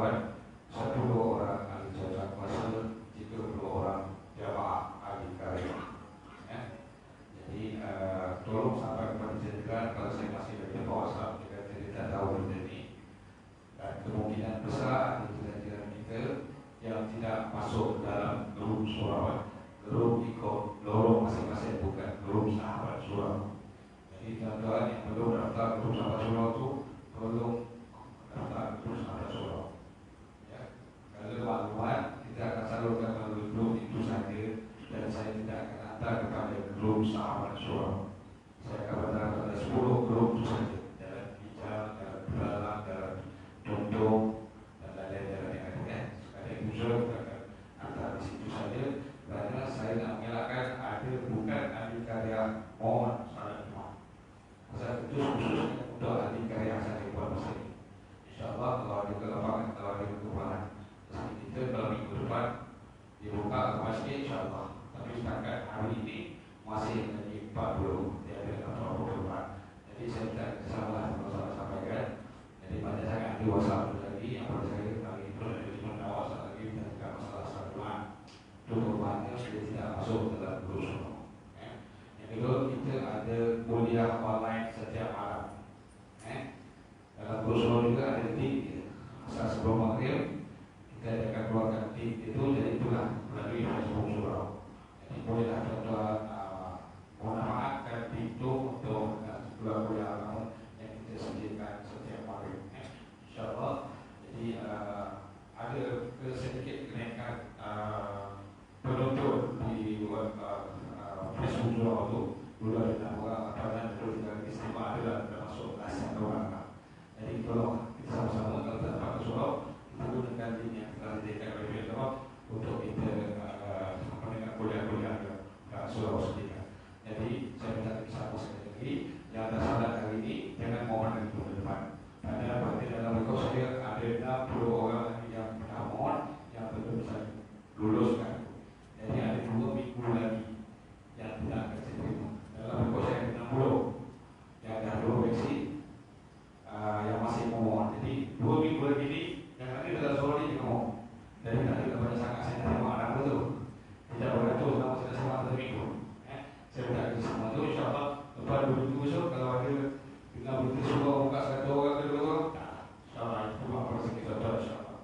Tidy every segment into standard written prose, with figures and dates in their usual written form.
kawan 10 orang ahli jaga kuasa, 30 orang jamaah ahli karya. Ya. Jadi tolong sampaikan kepada jenderal kalau saya masih ada WhatsApp jika tidak tahu ini. Dan kemungkinan besar ahli jaga kita yang tidak masuk dalam grup surau, grup ikut lorong masing-masing, bukan grup sahabat surau. Jadi tuan-tuan yang belum daftar grup sahabat surau itu perlu daftar grup sahabat surau. Ya. Kalau maklumat kita akan salurkan melalui grup itu saja, dan saya tidak akan hantar kepada grup sahabat surau. Saya akan hantar kepada 10 grup itu saja. Jalan Hijau, Jalan Belalang, Jalan Dondong, dan lain-lain jalan yang ada. Ada usul kita akan hantar di situ saja. Karena saya nak mengelakkan ada bukan ahli karya mohon salah imam. Pasal itu khususnya untuk ahli karya saya buat masa ini. InsyaAllah kalau ada kelapangan, kalau ada kekurangan, kita kalau minggu depan dibuka ke masjid insyaAllah. Tapi setakat hari ini masih menjadi 40, tiada apa-apa perubahan. Jadi saya tidak salah kalau saya sampaikan. Jadi banyak sangat ahli WhatsApp lagi yang pada saya lagi itu ada di mana WhatsApp lagi dan juga masalah saluran. Perubahannya sudah tidak masuk dalam grup surau. Yang kedua, kita ada kuliah online setiap malam. Dalam grup surau juga ada tip. Asal sebelum maghrib kita akan keluarkan tip itu, jadi itulah melalui Facebook surau. Jadi bolehlah tuan-tuan memanfaatkan tip itu untuk kuliah online yang kita sediakan setiap maghrib. InsyaAllah. Jadi ada sedikit kenaikan penonton di Facebook surau itu. Dulu ada 6 orang, apalagi dulu juga istimewa adalah termasuk belasan orang. Jadi tolong kita sama-sama kalau tak dapat surau, kita gunakan link yang telah disediakan oleh pihak surau untuk kita mendengar kuliah-kuliah surau sendiri. Jadi saya minta bersama sekali lagi, yang ada salat hari ini jangan mohon lagi ke depan. Karena berarti dalam rekod saya ada 60 orang yang pernah mohon yang belum bisa luluskan. Jadi ada 2 minggu lagi yang tidak akan diterima. Dalam rekod saya ada 60 yang dah provinsi yang masih memohon. Jadi 2 minggu lagi ini yang nanti dalam surau ini juga mohon. Jadi nanti kepada sangat saya terima anak itu tidak boleh tu selama saya selama 1 minggu. Saya minta ke semua itu insyaAllah lepas 2 minggu esok kalau ada bila betul surau buka 1 orang ke 2 orang, insyaAllah itu apa rezeki kita insyaAllah.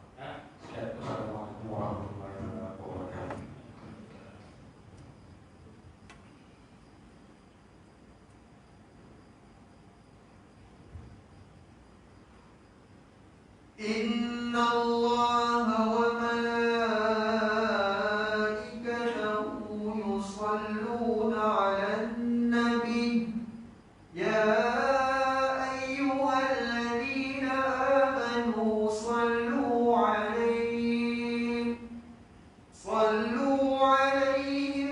Sekian, Assalamualaikum warahmatullahi wabarakatuh. Inna Allah wa malaikatahu yusalluna 'alan nabi ya ayyuhalladzina amanu sallu 'alaihi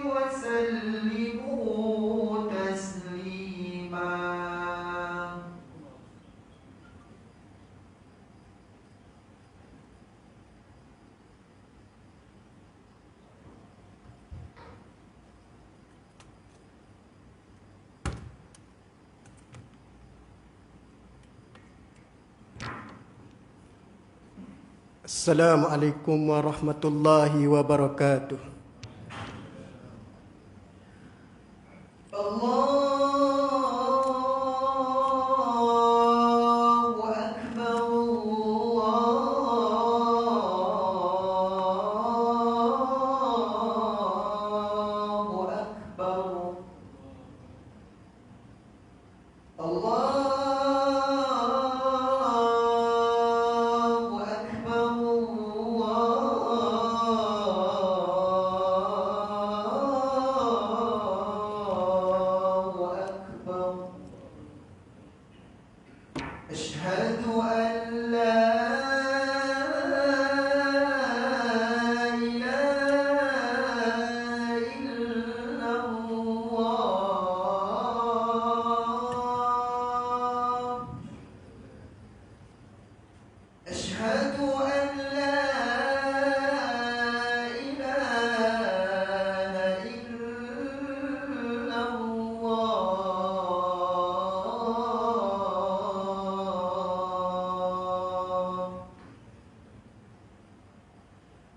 wa sallimu taslima. Assalamualaikum warahmatullahi wabarakatuh. Allahu Akbar, Allahu Akbar, Allahu Akbar, Allahu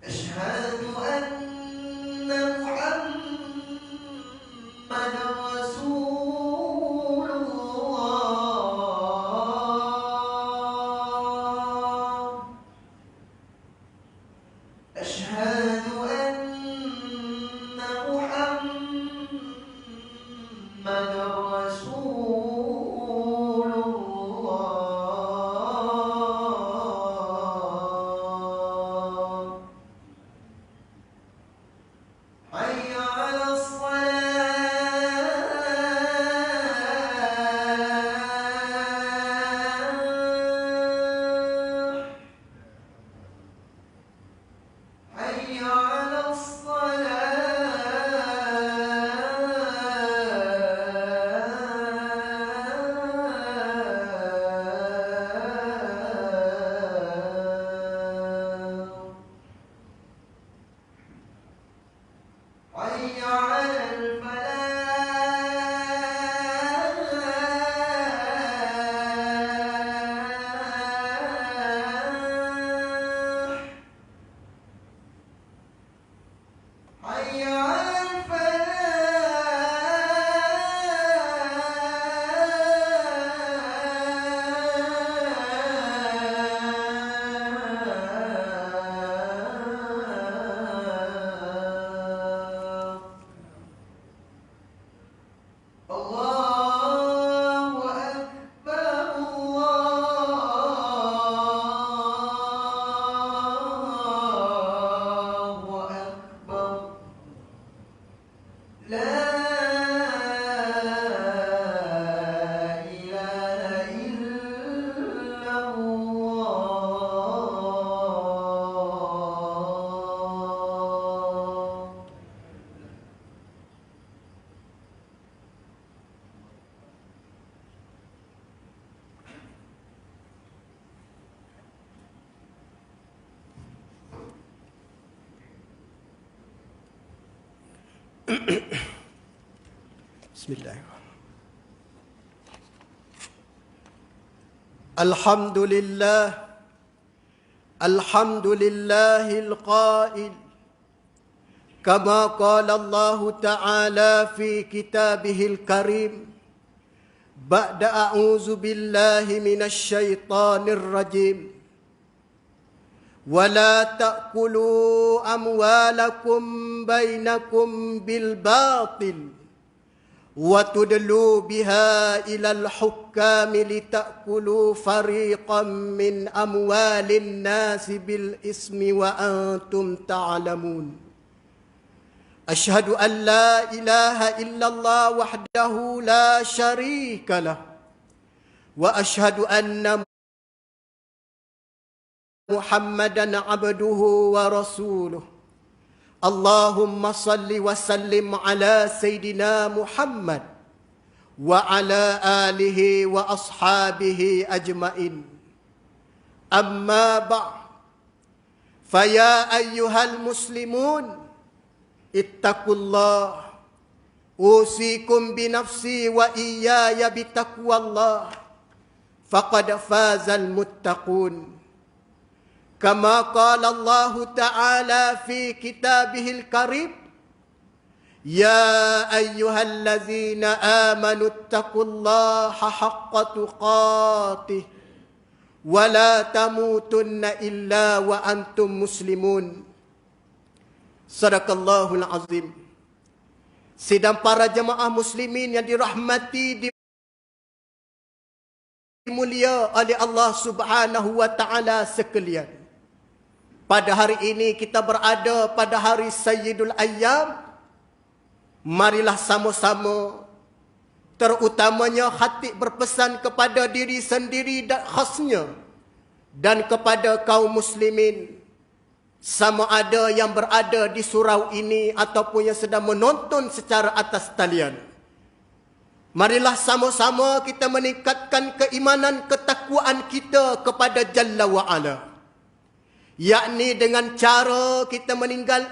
أشهد أن محمدا رسول الله أشهد أن محمدا رسول الله حي على الصلاة حي على الصلاة حي على الفلاح حي على الفلاح الله أكبر الله أكبر لا إله إلا الله Bismillahirrahmanirrahim. Alhamdulillah. Alhamdulillahil qail. Kama qala Allah Ta'ala fi kitabihil karim. Ba'da a'udzu billahi minasy syaithanir rajim. ولا تأكلوا أموالكم بينكم بالباطل وتدلوا بها إلى الحكام لتأكلوا فريقا من أموال الناس بالإثم وأنتم تعلمون أشهد أن لا إله إلا الله وحده لا شريك له وأشهد أن محمدا عبده ورسوله اللهم صل وسلم على سيدنا محمد وعلى آله وأصحابه أجمعين أما بعد فيا أيها المسلمون اتقوا الله أوصيكم بنفسي وإياي بتقوى الله فقد فاز المتقون كما قال الله تعالى في كتابه الكريم يا أيها الذين آمنوا اتقوا الله حق تقاته ولا تموتن إلا وأنتم مسلمون Sadaqallahul Azim. Sidang para jemaah muslimin yang dirahmati, dimulia oleh Allah Subhanahu wa taala sekalian. Pada hari ini kita berada pada hari Sayyidul Ayyam. Marilah sama-sama, terutamanya khatib berpesan kepada diri sendiri dan khasnya dan kepada kaum muslimin, sama ada yang berada di surau ini ataupun yang sedang menonton secara atas talian. Marilah sama-sama kita meningkatkan keimanan, ketakwaan kita kepada Jalla wa'ala. Yakni dengan cara kita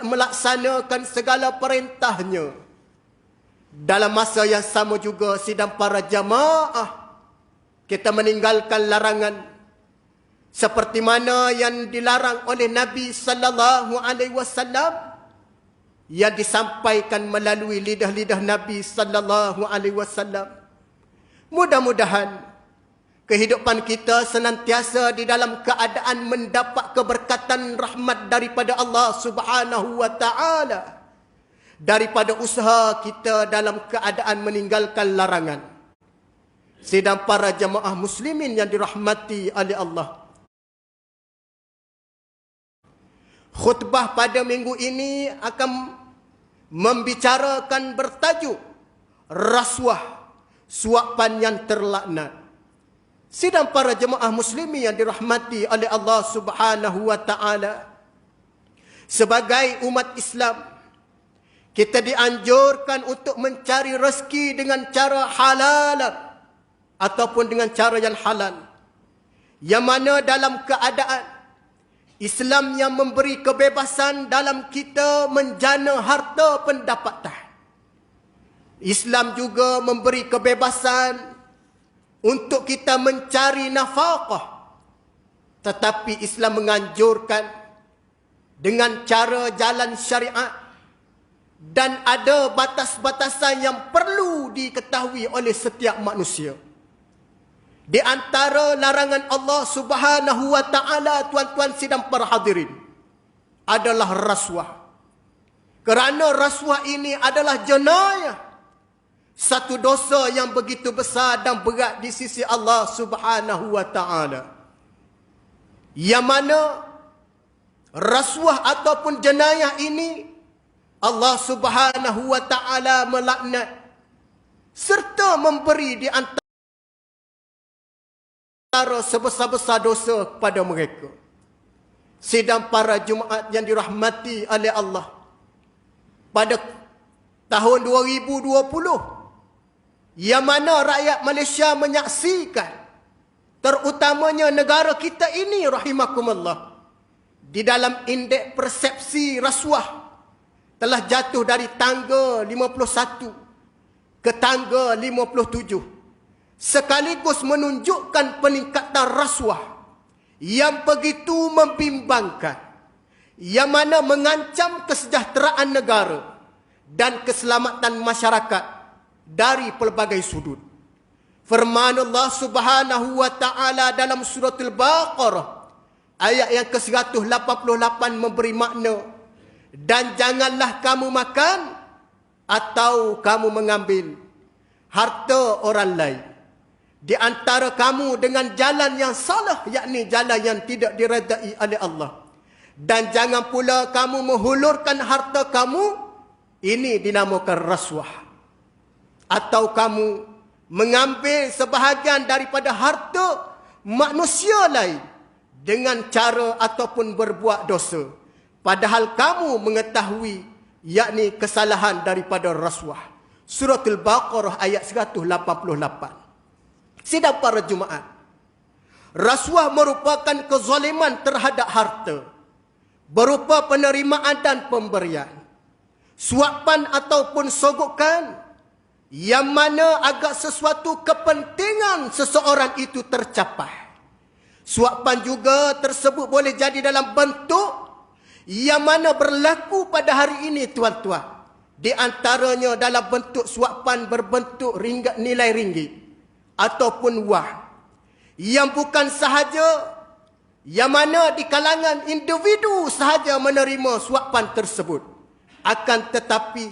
melaksanakan segala perintahnya. Dalam masa yang sama juga sidang para jamaah, kita meninggalkan larangan. seperti mana yang dilarang oleh Nabi sallallahu alaihi wasallam, yang disampaikan melalui lidah-lidah Nabi sallallahu alaihi wasallam. Mudah-mudahan kehidupan kita senantiasa di dalam keadaan mendapat keberkatan rahmat daripada Allah Subhanahu wa taala, daripada usaha kita dalam keadaan meninggalkan larangan. Sidang para jemaah muslimin yang dirahmati oleh Allah, khutbah pada minggu ini akan membicarakan bertajuk rasuah, suapan yang terlaknat. Sidang para jemaah muslimin yang dirahmati oleh Allah Subhanahu wa taala, sebagai umat Islam, kita dianjurkan untuk mencari rezeki dengan cara halal ataupun dengan cara yang halal, yang mana dalam keadaan Islam yang memberi kebebasan dalam kita menjana harta pendapatan. Islam juga memberi kebebasan untuk kita mencari nafkah. Tetapi Islam menganjurkan dengan cara jalan syariat, dan ada batas-batasan yang perlu diketahui oleh setiap manusia. Di antara larangan Allah Subhanahu wa taala, tuan-tuan sidang para hadirin, adalah rasuah. Kerana rasuah ini adalah jenayah, satu dosa yang begitu besar dan berat di sisi Allah Subhanahu wa taala. Yang mana rasuah ataupun jenayah ini Allah Subhanahu wa taala melaknat serta memberi di antara sebesar-besar dosa kepada mereka. Sidang para Jumaat yang dirahmati oleh Allah, pada tahun 2020, yang mana rakyat Malaysia menyaksikan, terutamanya negara kita ini rahimakumullah, di dalam indeks persepsi rasuah telah jatuh dari tangga 51 ke tangga 57, sekaligus menunjukkan peningkatan rasuah yang begitu membimbangkan, yang mana mengancam kesejahteraan negara dan keselamatan masyarakat dari pelbagai sudut. Firman Allah Subhanahu wa taala dalam surah Al-Baqarah ayat yang ke-188 memberi makna, dan janganlah kamu makan atau kamu mengambil harta orang lain di antara kamu dengan jalan yang salah, yakni jalan yang tidak diredai oleh Allah. Dan jangan pula kamu menghulurkan harta kamu, ini dinamakan rasuah. Atau kamu mengambil sebahagian daripada harta manusia lain dengan cara ataupun berbuat dosa, padahal kamu mengetahui, yakni kesalahan daripada rasuah. Surah Al-Baqarah ayat 188. Sidang para Jumaat, rasuah merupakan kezaliman terhadap harta berupa penerimaan dan pemberian, suapan ataupun sogokan, yang mana agar sesuatu kepentingan seseorang itu tercapai. Suapan juga tersebut boleh jadi dalam bentuk yang mana berlaku pada hari ini, tuan-tuan. Di antaranya dalam bentuk suapan berbentuk nilai ringgit ataupun wang, yang bukan sahaja yang mana di kalangan individu sahaja menerima suapan tersebut, akan tetapi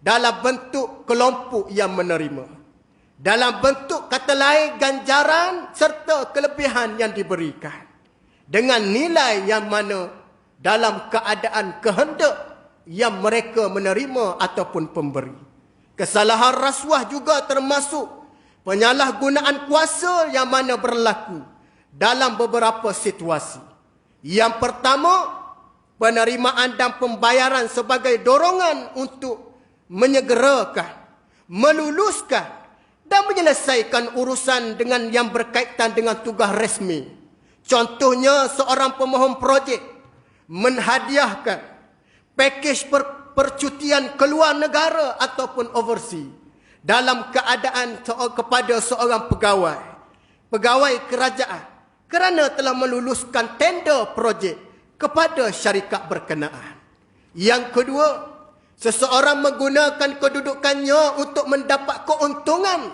dalam bentuk kelompok yang menerima, dalam bentuk kata lain ganjaran serta kelebihan yang diberikan, dengan nilai yang mana dalam keadaan kehendak yang mereka menerima ataupun pemberi. Kesalahan rasuah juga termasuk penyalahgunaan kuasa yang mana berlaku dalam beberapa situasi. Yang pertama, penerimaan dan pembayaran sebagai dorongan untuk menyegerakan, meluluskan dan menyelesaikan urusan dengan yang berkaitan dengan tugas resmi. Contohnya, seorang pemohon projek menghadiahkan pakej percutian keluar negara ataupun overseas dalam keadaan kepada seorang pegawai kerajaan kerana telah meluluskan tender projek kepada syarikat berkenaan. Yang kedua, seseorang menggunakan kedudukannya untuk mendapat keuntungan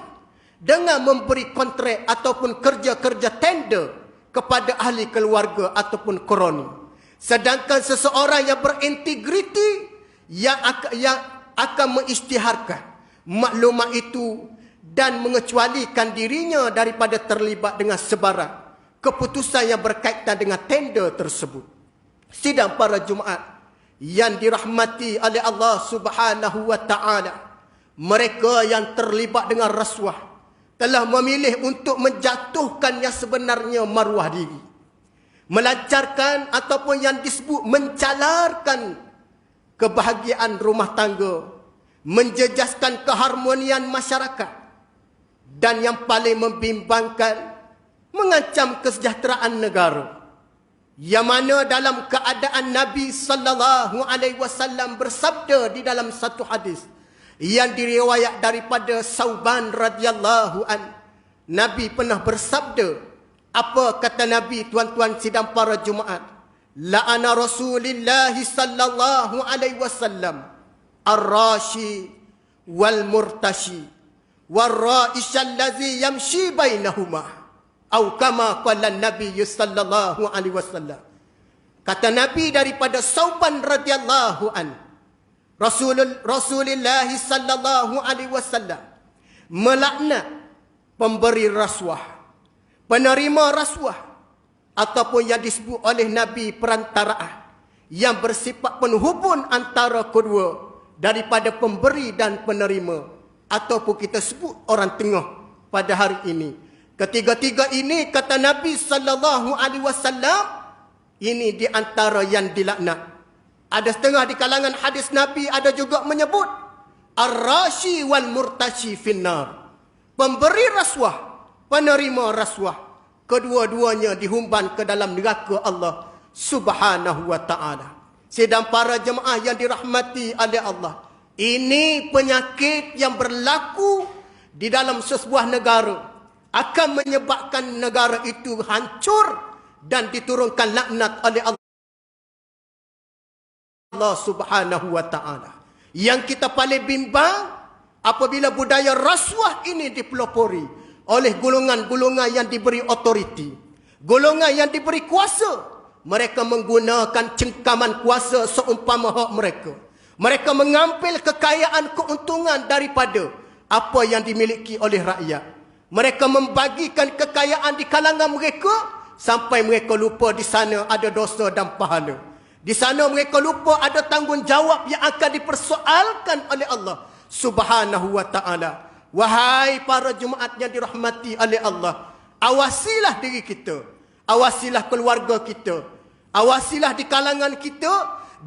dengan memberi kontrak ataupun kerja-kerja tender kepada ahli keluarga ataupun kroni. Sedangkan seseorang yang berintegriti yang akan mengisytiharkan maklumat itu dan mengecualikan dirinya daripada terlibat dengan sebarang keputusan yang berkaitan dengan tender tersebut. Sidang para Jumaat yang dirahmati oleh Allah Subhanahu wa taala, mereka yang terlibat dengan rasuah telah memilih untuk menjatuhkan yang sebenarnya maruah diri, melancarkan ataupun yang disebut mencalarkan kebahagiaan rumah tangga, menjejaskan keharmonian masyarakat, dan yang paling membimbangkan, mengancam kesejahteraan negara. Yang mana dalam keadaan Nabi sallallahu alaihi wasallam bersabda di dalam satu hadis yang diriwayat daripada Sauban radhiyallahu an, Nabi pernah bersabda, apa kata Nabi, tuan-tuan sidang para Jumaat? La'ana Rasulullah sallallahu alaihi wasallam ar-rashi wal murtashi wal ra'ish allazi yamshi bainahuma. Atau kama qala Nabi sallallahu alaihi wasallam. Kata Nabi daripada Sauban radhiyallahu an, Rasulullah sallallahu alaihi wasallam melaknat pemberi rasuah, penerima rasuah, ataupun yang disebut oleh Nabi perantaraan yang bersifat penghubung antara kedua daripada pemberi dan penerima, ataupun kita sebut orang tengah pada hari ini. Ketiga-tiga ini kata Nabi sallallahu alaihi wasallam, ini di antara yang dilaknat. Ada setengah di kalangan hadis Nabi ada juga menyebut ar-rashi wal murtashi finnar. Pemberi rasuah, penerima rasuah, kedua-duanya dihumban ke dalam neraka Allah Subhanahu wa taala. Sidang para jemaah yang dirahmati oleh Allah, ini penyakit yang berlaku di dalam sebuah negara, akan menyebabkan negara itu hancur dan diturunkan laknat oleh Allah Subhanahu wa taala. Yang kita paling bimbang apabila budaya rasuah ini dipelopori oleh golongan-golongan yang diberi otoriti, golongan yang diberi kuasa. Mereka menggunakan cengkaman kuasa seumpama hak mereka. Mereka mengambil kekayaan, keuntungan daripada apa yang dimiliki oleh rakyat. Mereka membagikan kekayaan di kalangan mereka sampai mereka lupa di sana ada dosa dan pahala. Di sana mereka lupa ada tanggungjawab yang akan dipersoalkan oleh Allah Subhanahu wa taala. Wahai para Jumaat yang dirahmati oleh Allah, awasilah diri kita, awasilah keluarga kita, awasilah di kalangan kita,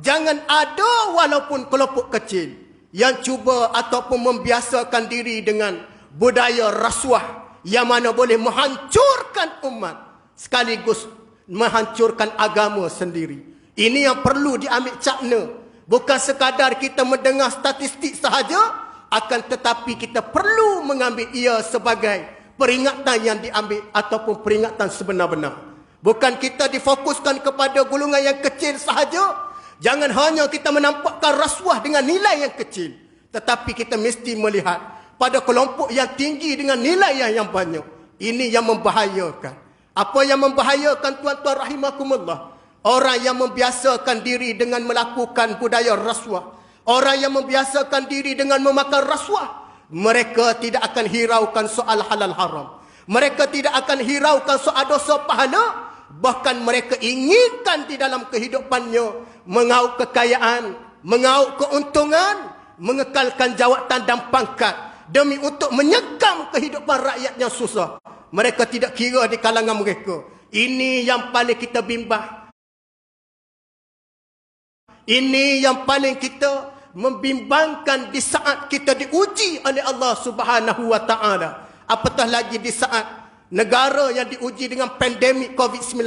jangan ada walaupun kelompok kecil yang cuba ataupun membiasakan diri dengan budaya rasuah yang mana boleh menghancurkan umat sekaligus menghancurkan agama sendiri. Ini yang perlu diambil cakna. Bukan sekadar kita mendengar statistik sahaja, akan tetapi kita perlu mengambil ia sebagai peringatan yang diambil ataupun peringatan sebenar-benar. Bukan kita difokuskan kepada golongan yang kecil sahaja. Jangan hanya kita menampakkan rasuah dengan nilai yang kecil, tetapi kita mesti melihat pada kelompok yang tinggi dengan nilai yang banyak. Ini yang membahayakan. Apa yang membahayakan, tuan-tuan rahimakumullah? Orang yang membiasakan diri dengan melakukan budaya rasuah, orang yang membiasakan diri dengan memakan rasuah, mereka tidak akan hiraukan soal halal haram. Mereka tidak akan hiraukan soal dosa pahala. Bahkan mereka inginkan di dalam kehidupannya mengauk kekayaan, mengauk keuntungan, mengekalkan jawatan dan pangkat demi untuk menyekam kehidupan rakyat yang susah. Mereka tidak kira di kalangan mereka. Ini yang paling kita bimbang. Ini yang paling kita membimbangkan di saat kita diuji oleh Allah Subhanahu wa taala. Apatah lagi di saat negara yang diuji dengan pandemik COVID-19.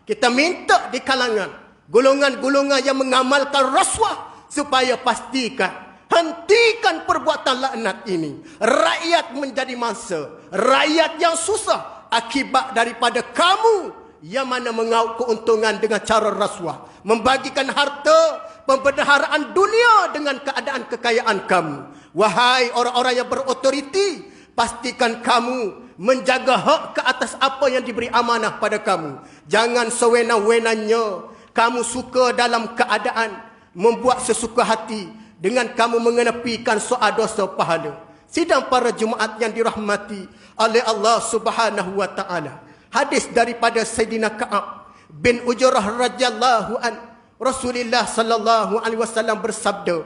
Kita minta di kalangan golongan-golongan yang mengamalkan rasuah supaya pastikan, hentikan perbuatan laknat ini. Rakyat menjadi mangsa, rakyat yang susah akibat daripada kamu yang mana mengauk keuntungan dengan cara rasuah, membagikan harta pembendaharaan dunia dengan keadaan kekayaan kamu. Wahai orang-orang yang berotoriti, pastikan kamu menjaga hak ke atas apa yang diberi amanah pada kamu. Jangan sewenang-wenangnya kamu suka dalam keadaan membuat sesuka hati dengan kamu mengenepikan soal dosa pahala. Sidang para Jumaat yang dirahmati oleh Allah Subhanahu wa taala. Hadis daripada Sayyidina Ka'ab bin Ujrah radhiyallahu an, Rasulullah sallallahu alaihi wasallam bersabda,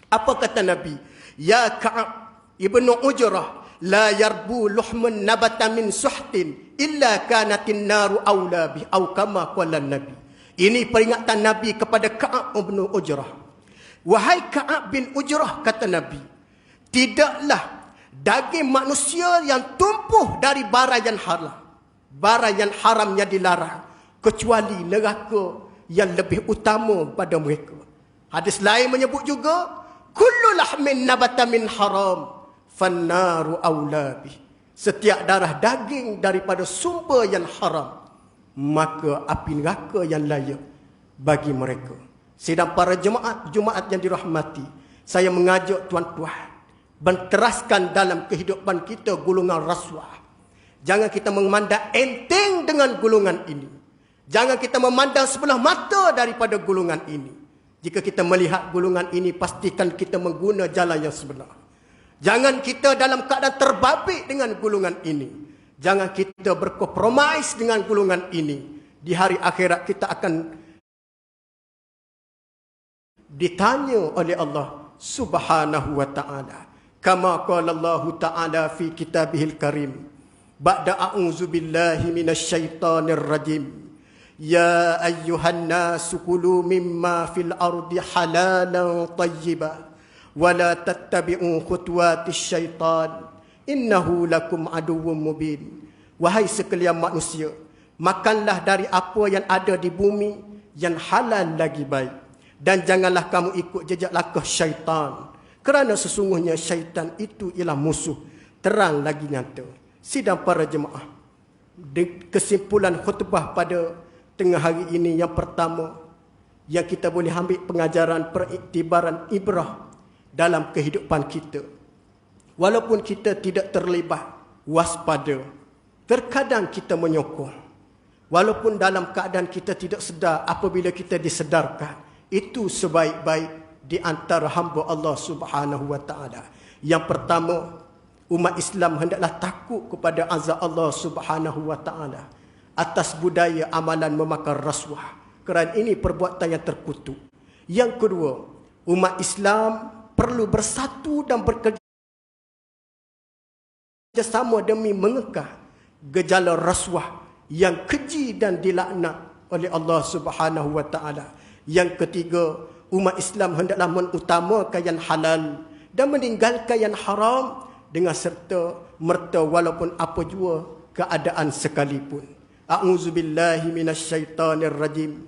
apa kata Nabi? Ya Ka'ab ibnu Ujrah, la yarbu luhmun nabata min suhtin illa kanatin naru aula bi, au kama qala Nabi. Ini peringatan Nabi kepada Ka'ab bin Ujrah. Wahai Ka'ab bin Ujrah, kata Nabi, tidaklah daging manusia yang tumpuh dari bara yang haram, bara yang haram yang dilarang, kecuali neraka yang lebih utama pada mereka. Hadis lain menyebut juga, kullu lahmin nabata min haram fannaru aula bih. Setiap darah daging daripada sumber yang haram, maka api neraka yang layak bagi mereka. Sidang para Jumaat yang dirahmati, saya mengajak tuan-tuan menteraskan dalam kehidupan kita golongan rasuah. Jangan kita memandang enteng dengan golongan ini. Jangan kita memandang sebelah mata daripada golongan ini. Jika kita melihat golongan ini, pastikan kita mengguna jalan yang sebenar. Jangan kita dalam keadaan terbabit dengan golongan ini. Jangan kita berkompromis dengan golongan ini. Di hari akhirat kita akan ditanya oleh Allah Subhanahu wa taala. Kama qala Allah taala fi kitabihil karim. Ba'da a'udzu billahi minasyaitonir rajim. Ya ayyuhan nasu kulu mimma fil ardi halalan tayyiban wa la tattabi'u khutuwatis syaitan innahu lakum aduwwum mubin. Wahai sekalian manusia, makanlah dari apa yang ada di bumi yang halal lagi baik, dan janganlah kamu ikut jejak langkah syaitan, kerana sesungguhnya syaitan itu ialah musuh terang lagi nyata. Sidang para jemaah, kesimpulan khutbah pada tengah hari ini yang pertama, yang kita boleh ambil pengajaran periktibaran ibrah dalam kehidupan kita. Walaupun kita tidak terlibat, waspada. Terkadang kita menyokong. Walaupun dalam keadaan kita tidak sedar, apabila kita disedarkan, itu sebaik-baik di antara hamba Allah Subhanahu wa taala. Yang pertama, umat Islam hendaklah takut kepada azab Allah Subhanahu wa taala atas budaya amalan memakan rasuah, kerana ini perbuatan yang terkutuk. Yang kedua, umat Islam perlu bersatu dan bekerjasama demi mengekang gejala rasuah yang keji dan dilaknat oleh Allah Subhanahu wa taala. Yang ketiga, umat Islam hendaklah mengutamakan yang halal dan meninggalkan yang haram dengan serta merta walaupun apa jua keadaan sekalipun. A'udzubillahi minasyaitonir rajim.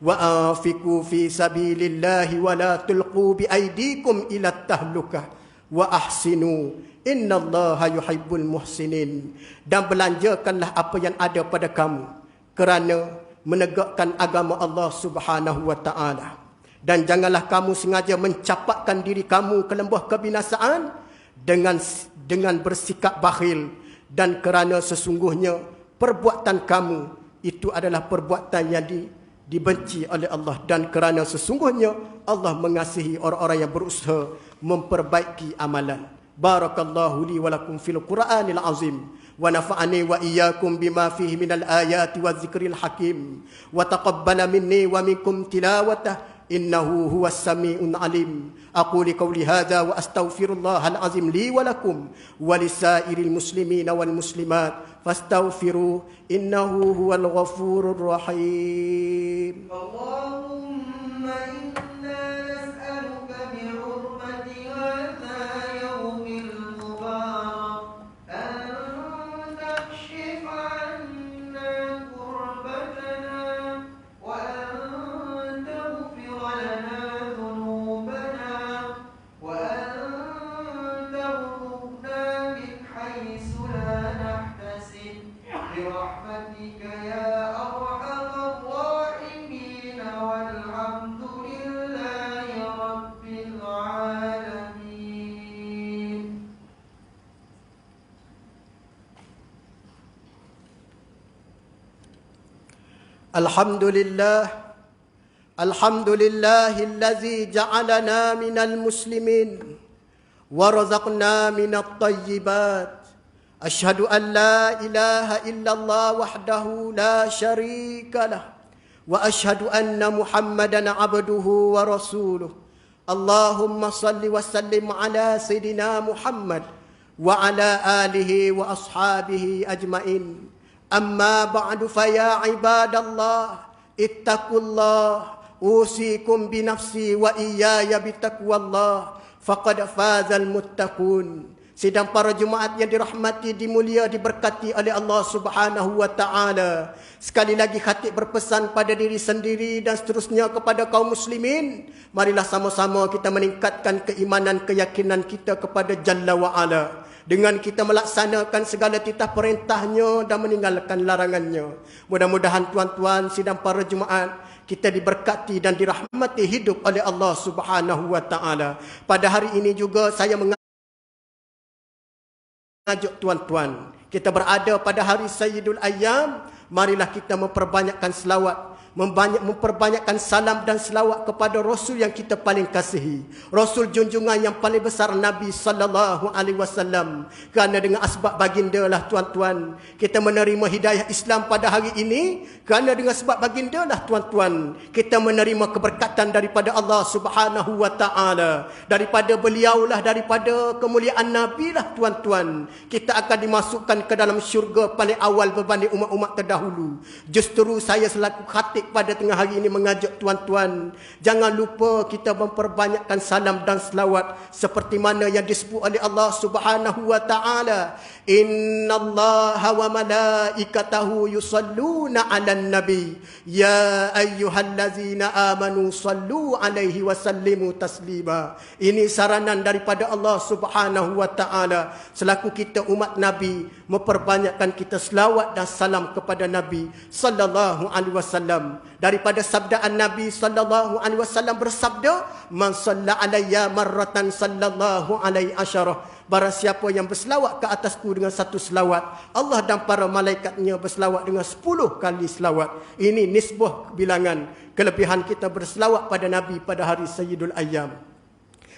Wa anfiqu fi sabilillahi wa la tulqu bi aydikum ila tahlukah wa ahsinu innallaha yuhibbul muhsinin. Dan belanjakanlah apa yang ada pada kamu kerana menegakkan agama Allah Subhanahu wa taala. Dan janganlah kamu sengaja mencapakkan diri kamu ke lembah kebinasaan dengan bersikap bakhil, dan kerana sesungguhnya perbuatan kamu itu adalah perbuatan yang dibenci oleh Allah, dan kerana sesungguhnya Allah mengasihi orang-orang yang berusaha memperbaiki amalan. Barakallahu li wa lakum fil Qur'anil azim wa nafa'ani wa iyyakum bima fihi minal ayati wadh-dhikril hakim wa taqabbala minni wa minkum tilawatah innahu huwas sami'un alim. Aqulu qawli hadza wa astaghfirullahal azim li wa lakum wa lisairil muslimina wal muslimat fastaghfiru innahu huwal ghafurur rahim. Allahumma inna nas'aluka bi'urmati hadha yawmil mubarak an takshifa 'anna kurbatana wa an taghfira lana dhunubana wa an tarzuqna min haythu la nahtasib والحمد لله رب العالمين. الحمد لله الذي جعلنا من المسلمين ورزقنا من الطيبات. أشهد أن لا إله إلا الله وحده لا شريك له وأشهد أن محمدا عبده ورسوله. اللهم صل وسلم على سيدنا محمد وعلى آله وأصحابه أجمعين. أما بعد فيا عباد الله اتقوا الله أوصيكم بنفسي وإياي بتقوى الله فقد فاز المتقون. Sidang para jemaat yang dirahmati, dimulia, diberkati oleh Allah Subhanahu wa taala. Sekali lagi khatib berpesan pada diri sendiri dan seterusnya kepada kaum muslimin, marilah sama-sama kita meningkatkan keimanan, keyakinan kita kepada Jalla wa Ala dengan kita melaksanakan segala titah perintahnya dan meninggalkan larangannya. Mudah-mudahan tuan-tuan, sidang para jemaat, kita diberkati dan dirahmati hidup oleh Allah Subhanahu wa taala. Pada hari ini juga saya mengajak tuan-tuan, kita berada pada hari Sayyidul Ayyam, marilah kita memperbanyakkan selawat, memperbanyakkan salam dan selawat kepada Rasul yang kita paling kasihi, Rasul junjungan yang paling besar, Nabi sallallahu alaihi wasallam. Kerana dengan asbab baginda lah tuan-tuan kita menerima hidayah Islam pada hari ini. Kerana dengan sebab baginda lah tuan-tuan kita menerima keberkatan daripada Allah Subhanahu wa taala. Daripada beliaulah, daripada kemuliaan Nabi lah tuan-tuan, kita akan dimasukkan ke dalam syurga paling awal berbanding umat-umat terdahulu. Justru saya selaku khatib pada tengah hari ini mengajak tuan-tuan, jangan lupa kita memperbanyakkan salam dan selawat seperti mana yang disebut oleh Allah Subhanahu wa taala, innallaha wa malaikatahu yusalluna 'alan nabi ya ayyuhallazina amanu sallu 'alaihi wa sallimu taslima. Ini saranan daripada Allah Subhanahu wa taala selaku kita umat Nabi, memperbanyakkan kita selawat dan salam kepada Nabi sallallahu alaihi wasallam. Daripada sabdaan Nabi sallallahu alaihi wasallam bersabda, man salla alayya marratan sallallahu alaihi asyarah. Barang siapa yang berselawat ke atasku dengan satu selawat, Allah dan para malaikatnya berselawat dengan 10 kali selawat. Ini nisbah bilangan kelebihan kita berselawat pada Nabi pada hari Sayyidul Ayyam.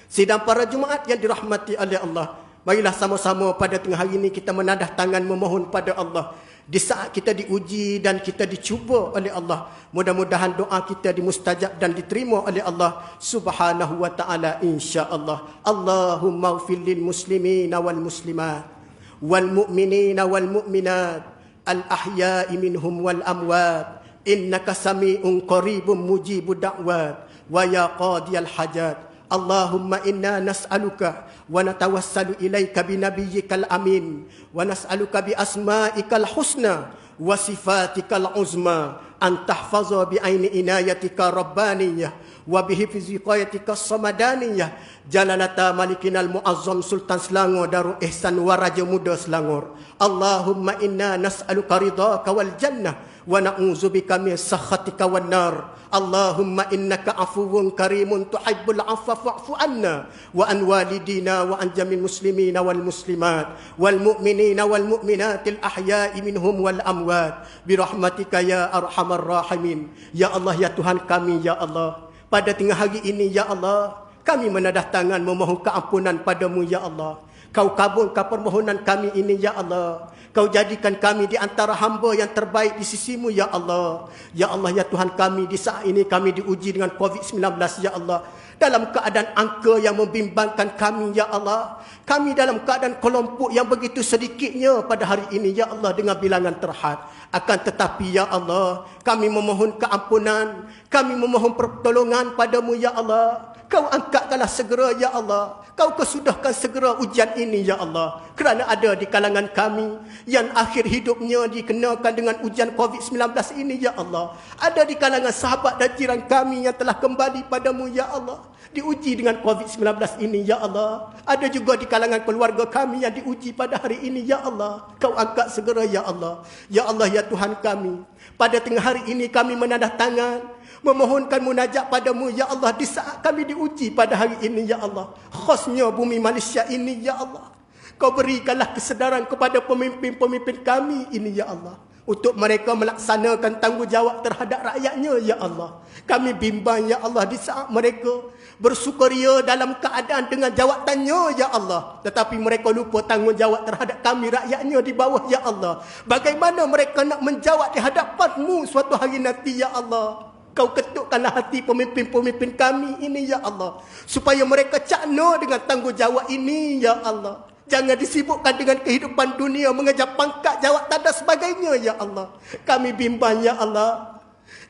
Sidang para Jumaat yang dirahmati oleh Allah, marilah sama-sama pada tengah hari ini kita menadah tangan memohon pada Allah. Di saat kita diuji dan kita dicuba oleh Allah, mudah-mudahan doa kita dimustajab dan diterima oleh Allah Subhanahu wa taala insya-Allah. Allahumma ighfir lil muslimina wal muslimat wal mu'minina wal mu'minat al ahya'i minhum wal amwat innaka sami'un qaribun mujibud da'wat wa ya qadiyal hajat. Allahumma inna nas'aluka wa natawassalu ilaika bi nabiyyikal amin wa nas'aluka bi asma'ikal husna wa sifatikal uzma an tahfaza bi aini inayatika rabbaniyah wa bi hifzi qayatika samadaniyah jalalata malikinal muazzam sultan Selangor Darul Ihsan wa Raja Muda Selangor. Allahumma inna nas'aluka ridhaka wal jannah wa na'udzubika min sakhatika wan nar. Allahumma innaka afuwun karimun tuhibbul afwa fa'fu anna wa an walidina wa an jamil muslimina wal muslimat wal mu'minina wal mu'minatil ahya'i minhum wal amwat bi rahmatika ya arhamar rahimin. Ya Allah, ya Tuhan kami, ya Allah, pada tengah hari ini ya Allah, kami menadah tangan memohon keampunan padamu ya Allah. Kau kabulkan permohonan kami ini ya Allah. Kau jadikan kami di antara hamba yang terbaik di sisimu ya Allah. Ya Allah, ya Tuhan kami, di saat ini kami diuji dengan COVID-19 ya Allah. Dalam keadaan angka yang membimbangkan kami ya Allah. Kami dalam keadaan kelompok yang begitu sedikitnya pada hari ini ya Allah dengan bilangan terhad. Akan tetapi ya Allah, kami memohon keampunan, kami memohon pertolongan padamu ya Allah. Kau angkatkanlah segera ya Allah. Kau kesudahkan segera ujian ini ya Allah. Kerana ada di kalangan kami yang akhir hidupnya dikenakan dengan ujian COVID-19 ini ya Allah. Ada di kalangan sahabat dan jiran kami yang telah kembali padamu ya Allah, diuji dengan COVID-19 ini ya Allah. Ada juga di kalangan keluarga kami yang diuji pada hari ini ya Allah. Kau angkat segera ya Allah. Ya Allah, ya Tuhan kami, pada tengah hari ini kami menadah tangan memohonkan munajat padamu ya Allah di saat kami diuji pada hari ini ya Allah. Khasnya bumi Malaysia ini ya Allah. Kau berikanlah kesedaran kepada pemimpin-pemimpin kami ini ya Allah, untuk mereka melaksanakan tanggungjawab terhadap rakyatnya ya Allah. Kami bimbang ya Allah di saat mereka bersukaria dalam keadaan dengan jawatannya ya Allah, tetapi mereka lupa tanggungjawab terhadap kami rakyatnya di bawah ya Allah. Bagaimana mereka nak menjawab di hadapan-Mu suatu hari nanti ya Allah? Kau ketukkanlah hati pemimpin-pemimpin kami ini ya Allah, supaya mereka cakna dengan tanggungjawab ini ya Allah. Jangan disibukkan dengan kehidupan dunia, mengejar pangkat, jawatan dan sebagainya ya Allah. Kami bimbang ya Allah,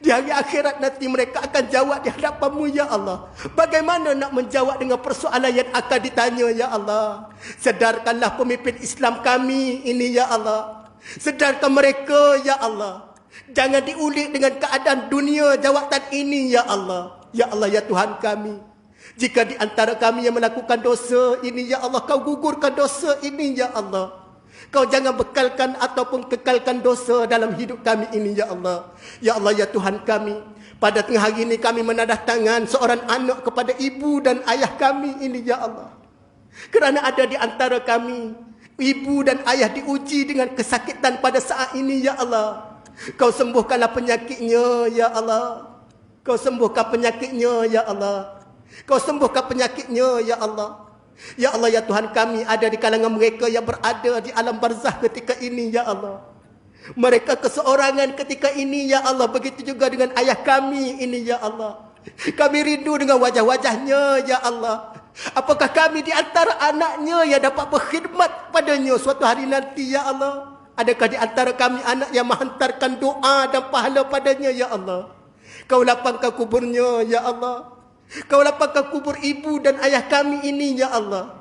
di hari akhirat nanti mereka akan jawab di hadapan-Mu ya Allah. Bagaimana nak menjawab dengan persoalan yang akan ditanya ya Allah? Sedarkanlah pemimpin Islam kami ini ya Allah. Sedarkan mereka ya Allah. Jangan diulik dengan keadaan dunia jawatan ini ya Allah. Ya Allah ya Tuhan kami, jika di antara kami yang melakukan dosa ini ya Allah, Kau gugurkan dosa ini ya Allah. Kau jangan bekalkan ataupun kekalkan dosa dalam hidup kami ini ya Allah. Ya Allah ya Tuhan kami, pada tengah hari ini kami menadah tangan seorang anak kepada ibu dan ayah kami ini ya Allah. Kerana ada di antara kami ibu dan ayah diuji dengan kesakitan pada saat ini ya Allah. Kau sembuhkanlah penyakitnya ya Allah. Kau sembuhkan penyakitnya ya Allah. Kau sembuhkan penyakitnya ya Allah. Ya Allah ya Tuhan kami, ada di kalangan mereka yang berada di alam barzah ketika ini ya Allah. Mereka keseorangan ketika ini ya Allah. Begitu juga dengan ayah kami ini ya Allah. Kami rindu dengan wajah-wajahnya ya Allah. Apakah kami di antara anaknya yang dapat berkhidmat padanya suatu hari nanti ya Allah? Adakah di antara kami anak yang menghantarkan doa dan pahala padanya ya Allah? Kau lapangkan kuburnya ya Allah. Kau lapangkan kubur ibu dan ayah kami ini ya Allah.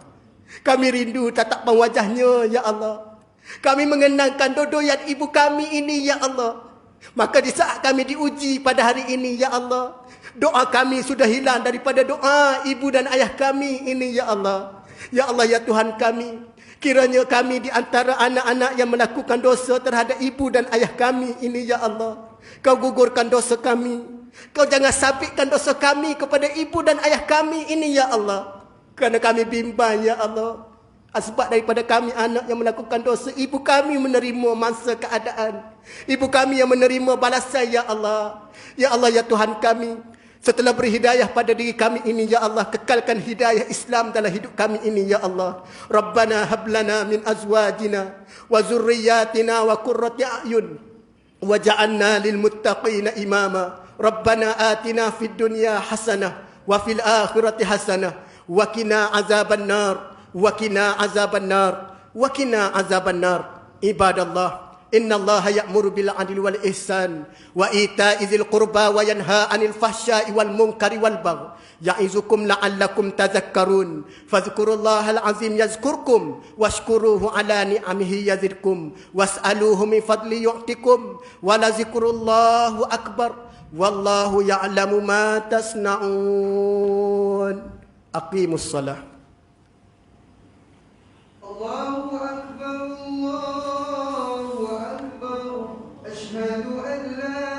Kami rindu tatapan wajahnya ya Allah. Kami mengenangkan dodoyan ibu kami ini ya Allah. Maka di saat kami diuji pada hari ini ya Allah, doa kami sudah hilang daripada doa ibu dan ayah kami ini ya Allah. Ya Allah ya Tuhan kami, kiranya kami di antara anak-anak yang melakukan dosa terhadap ibu dan ayah kami ini ya Allah, Kau gugurkan dosa kami. Kau jangan sabitkan dosa kami kepada ibu dan ayah kami ini ya Allah. Kerana kami bimbang ya Allah, sebab daripada kami anak yang melakukan dosa, ibu kami menerima masa keadaan, ibu kami yang menerima balasan ya Allah. Ya Allah ya Tuhan kami, setelah beri hidayah pada diri kami ini ya Allah, kekalkan hidayah Islam dalam hidup kami ini ya Allah. Rabbana hablana min azwajina wa zurriyatina wa qurrati a'yun waj'alna lil muttaqina imama. Rabbana atina fid dunya hasanah wa fil akhirati hasanah wa qina azabannar wa qina azabannar wa qina azabannar. Ibadallah, innallaha ya'muru bil 'adli wal ihsan wa ita'i dzil qurba wa yanha 'anil fahsya'i wal munkari wal baghi ya'izukum la'allakum tadhakkarun. Fadhkurullahal 'azim yazkurkum washkuruhu 'ala ni'amihi yazidkum was'aluhu min fadli yu'tikum wa la zikrullahu akbar. Wallahu ya'lamu ma tasna'un. Aqimus salah. Allahu akbar, Allahu akbar. Asyhadu an la